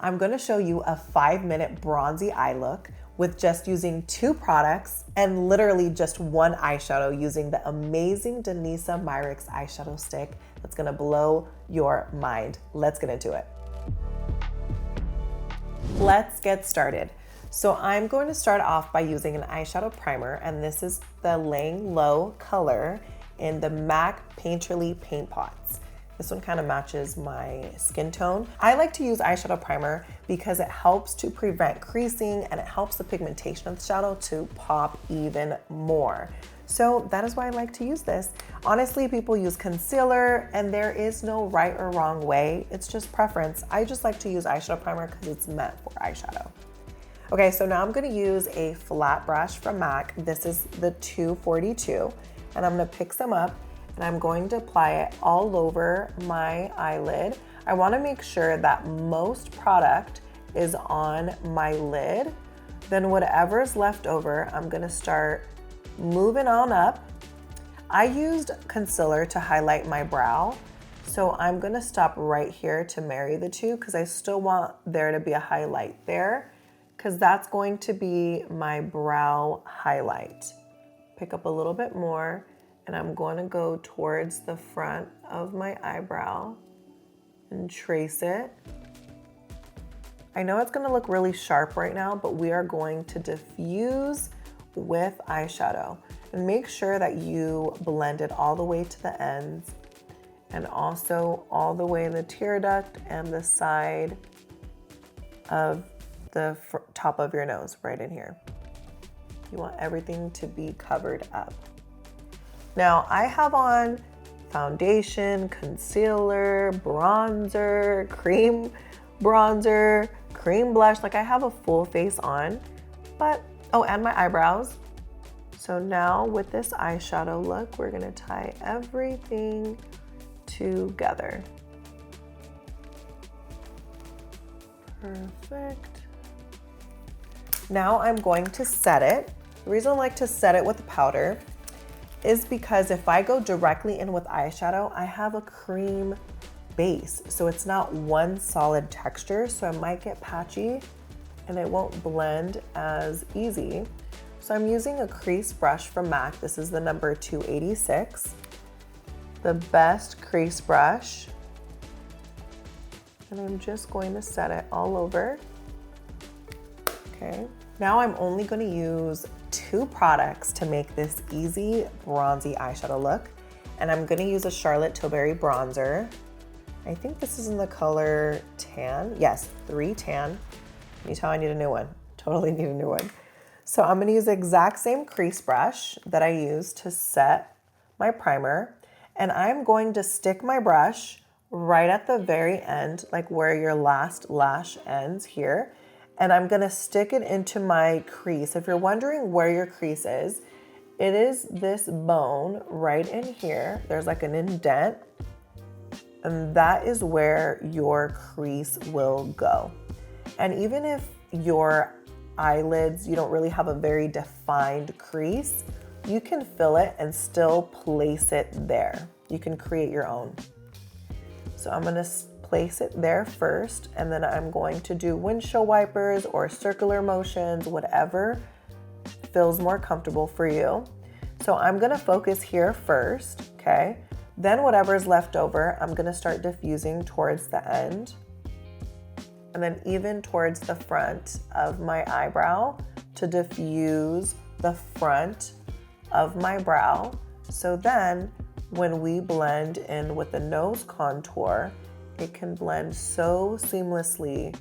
I'm gonna show you a 5-minute bronzy eye look with just using 2 products and literally just 1 eyeshadow using the amazing Denisa Myricks eyeshadow stick that's gonna blow your mind. Let's get into it. Let's get started. So I'm going to start off by using an eyeshadow primer, and this is the Laying Low color in the MAC Painterly Paint Pots. This one kind of matches my skin tone. I like to use eyeshadow primer because it helps to prevent creasing and it helps the pigmentation of the shadow to pop even more. So that is why I like to use this. Honestly, people use concealer and there is no right or wrong way. It's just preference. I just like to use eyeshadow primer because it's meant for eyeshadow. Okay, so now I'm gonna use a flat brush from MAC. This is the 242, and I'm gonna pick some up and I'm going to apply it all over my eyelid. I wanna make sure that most product is on my lid. Then whatever's left over, I'm gonna start moving on up. I used concealer to highlight my brow, so I'm gonna stop right here to marry the two because I still want there to be a highlight there because that's going to be my brow highlight. Pick up a little bit more and I'm going to go towards the front of my eyebrow and trace it. I know it's going to look really sharp right now, but we are going to diffuse with eyeshadow. And make sure that you blend it all the way to the ends and also all the way in the tear duct and the side of the top of your nose, right in here. You want everything to be covered up. Now I have on foundation, concealer, bronzer, cream bronzer, cream blush, like I have a full face on, but, oh, and my eyebrows. So now with this eyeshadow look, we're gonna tie everything together. Perfect. Now I'm going to set it. The reason I like to set it with the powder is because if I go directly in with eyeshadow, I have a cream base. So it's not one solid texture, so it might get patchy and it won't blend as easy. So I'm using a crease brush from MAC. This is the number 286, the best crease brush. And I'm just going to set it all over. Okay, now I'm only going to use 2 products to make this easy bronzy eyeshadow look. And I'm going to use a Charlotte Tilbury bronzer. I think this is in the color tan. Yes, 3 tan. Can you tell I need a new one? Totally need a new one. So I'm going to use the exact same crease brush that I used to set my primer. And I'm going to stick my brush right at the very end, like where your last lash ends here. And I'm gonna stick it into my crease. If you're wondering where your crease is, it is this bone right in here. There's like an indent, and that is where your crease will go. And even if your eyelids, you don't really have a very defined crease, you can fill it and still place it there. You can create your own. So I'm gonna place it there first, and then I'm going to do windshield wipers or circular motions, whatever feels more comfortable for you. So I'm gonna focus here first, okay? Then whatever's left over, I'm gonna start diffusing towards the end, and then even towards the front of my eyebrow to diffuse the front of my brow. So then when we blend in with the nose contour, it can blend so seamlessly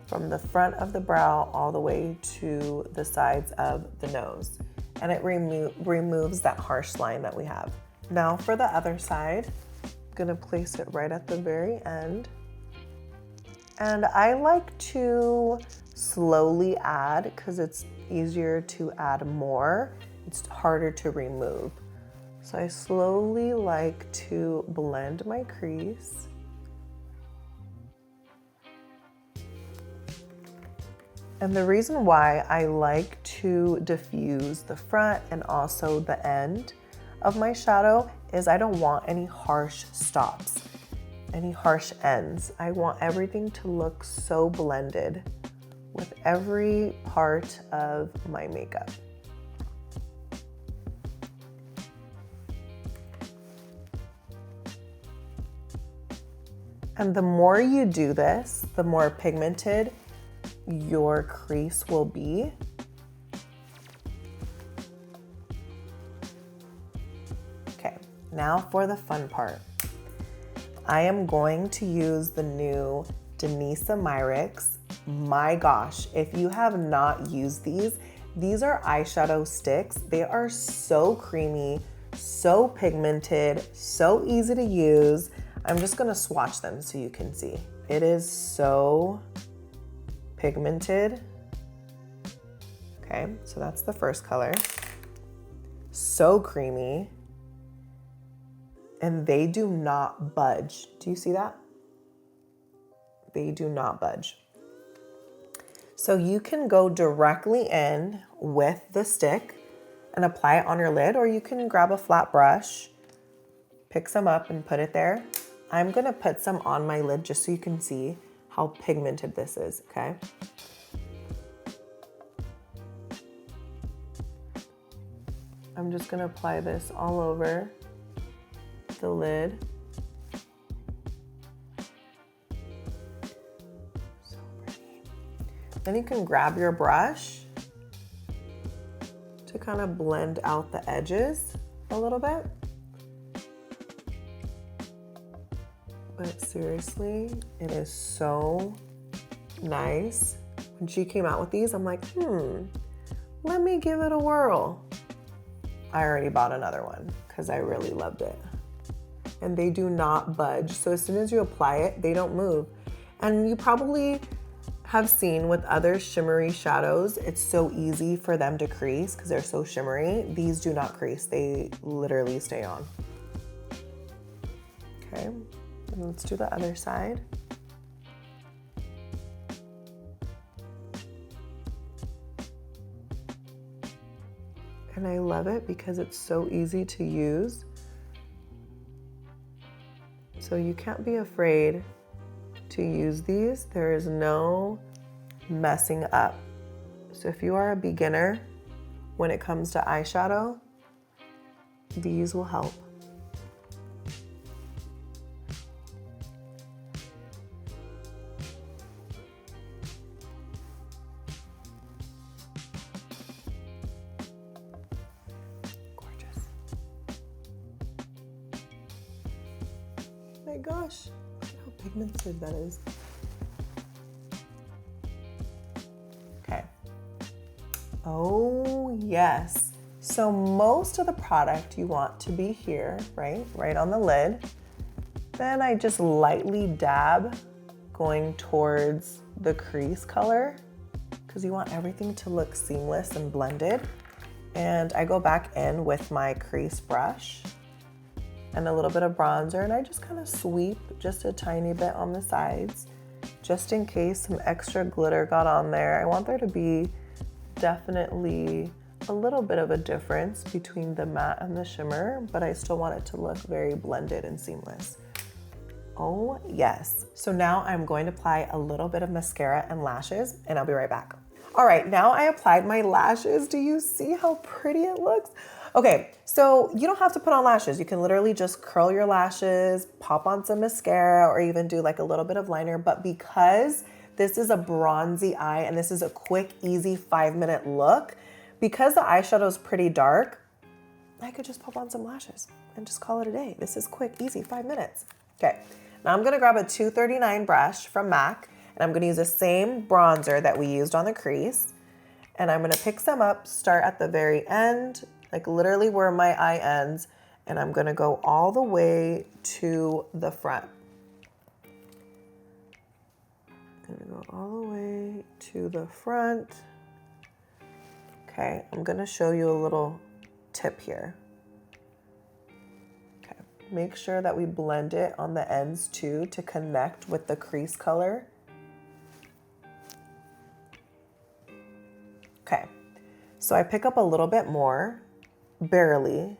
from the front of the brow all the way to the sides of the nose. And it removes that harsh line that we have. Now for the other side, I'm gonna place it right at the very end. And I like to slowly add because it's easier to add more. It's harder to remove. So I slowly like to blend my crease. And the reason why I like to diffuse the front and also the end of my shadow is I don't want any harsh stops. any harsh ends. I want everything to look so blended with every part of my makeup. And the more you do this, the more pigmented your crease will be. Okay, now for the fun part. I am going to use the new Denisa Myricks. My gosh, if you have not used these are eyeshadow sticks. They are so creamy, so pigmented, so easy to use. I'm just gonna swatch them so you can see. It is so pigmented. Okay, so that's the first color. So creamy. And they do not budge. Do you see that? They do not budge. So you can go directly in with the stick and apply it on your lid, or you can grab a flat brush, pick some up and put it there. I'm gonna put some on my lid just so you can see how pigmented this is, okay? I'm just gonna apply this all over the lid. So pretty. Then you can grab your brush to kind of blend out the edges a little bit. But seriously, it is so nice. When she came out with these, I'm like, let me give it a whirl. I already bought another one because I really loved it. And they do not budge. So as soon as you apply it, they don't move. And you probably have seen with other shimmery shadows, it's so easy for them to crease because they're so shimmery. These do not crease. They literally stay on. Okay, and let's do the other side. And I love it because it's so easy to use. So you can't be afraid to use these. There is no messing up. So if you are a beginner when it comes to eyeshadow, these will help. Oh my gosh, look at how pigmented that is. Okay. Oh yes. So most of the product you want to be here, right? Right on the lid. Then I just lightly dab going towards the crease color because you want everything to look seamless and blended. And I go back in with my crease brush and a little bit of bronzer, and I just kind of sweep just a tiny bit on the sides, just in case some extra glitter got on there. I want there to be definitely a little bit of a difference between the matte and the shimmer, but I still want it to look very blended and seamless. Oh yes. So now I'm going to apply a little bit of mascara and lashes, and I'll be right back. All right, now I applied my lashes. Do you see how pretty it looks? Okay, so you don't have to put on lashes. You can literally just curl your lashes, pop on some mascara, or even do like a little bit of liner. But because this is a bronzy eye and this is a quick, easy 5-minute look, because the eyeshadow is pretty dark, I could just pop on some lashes and just call it a day. This is quick, easy, 5 minutes. Okay, now I'm gonna grab a 239 brush from MAC, and I'm gonna use the same bronzer that we used on the crease. And I'm gonna pick some up, start at the very end, like literally where my eye ends, and I'm gonna go all the way to the front. I'm gonna go all the way to the front. Okay, I'm gonna show you a little tip here. Okay, make sure that we blend it on the ends too to connect with the crease color. Okay, so I pick up a little bit more, barely,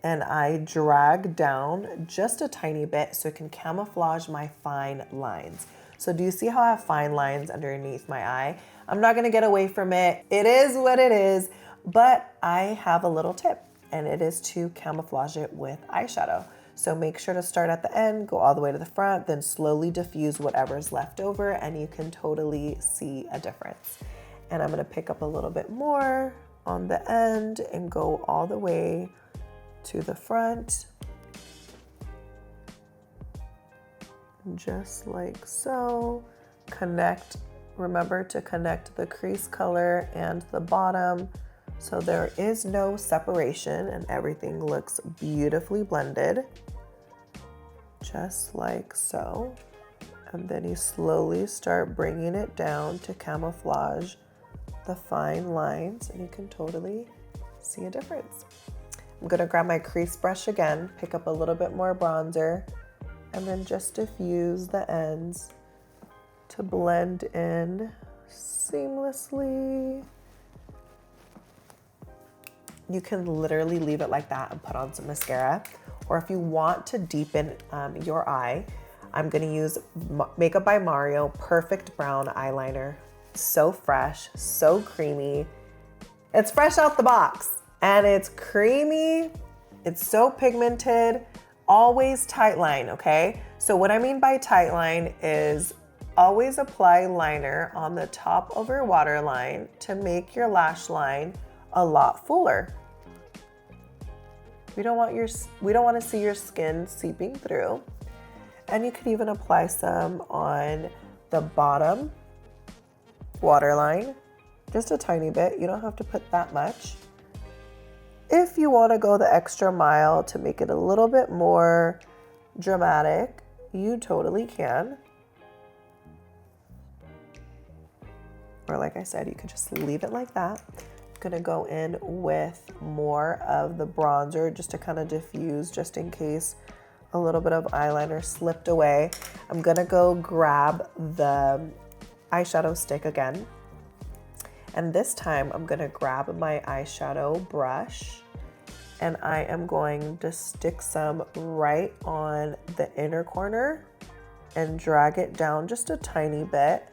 and I drag down just a tiny bit so it can camouflage my fine lines. So do you see how I have fine lines underneath my eye? I'm not gonna get away from it. It is what it is, but I have a little tip, and it is to camouflage it with eyeshadow. So make sure to start at the end, go all the way to the front, then slowly diffuse whatever's left over, and you can totally see a difference. And I'm gonna pick up a little bit more on the end and go all the way to the front, just like so. Connect, remember to connect the crease color and the bottom so there is no separation and everything looks beautifully blended, just like so. And then you slowly start bringing it down to camouflage the fine lines, and you can totally see a difference. I'm gonna grab my crease brush again, pick up a little bit more bronzer, and then just diffuse the ends to blend in seamlessly. You can literally leave it like that and put on some mascara. Or if you want to deepen your eye, I'm gonna use Makeup by Mario Perfect Brown Eyeliner. So fresh, so creamy. It's fresh out the box. And it's creamy, it's so pigmented, always tight line, okay? So what I mean by tight line is always apply liner on the top of your waterline to make your lash line a lot fuller. We don't want to see your skin seeping through. And you could even apply some on the bottom waterline, just a tiny bit. You don't have to put that much. If you want to go the extra mile to make it a little bit more dramatic, you totally can. Or like I said, you could just leave it like that. I'm gonna go in with more of the bronzer just to kind of diffuse, just in case a little bit of eyeliner slipped away. I'm gonna go grab the eyeshadow stick again. And this time I'm gonna grab my eyeshadow brush and I am going to stick some right on the inner corner and drag it down just a tiny bit.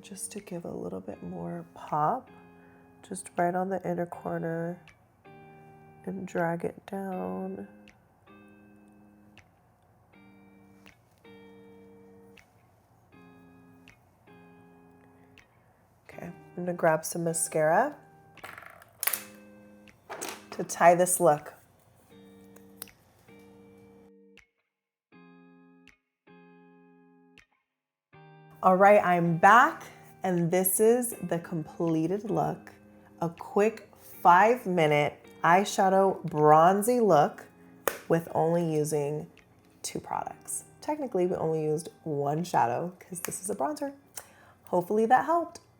Just to give a little bit more pop, just right on the inner corner and drag it down. Okay, I'm gonna grab some mascara to tie this look. All right, I'm back, and this is the completed look. A quick 5-minute eyeshadow bronzy look with only using 2 products. Technically, we only used 1 shadow because this is a bronzer. Hopefully that helped.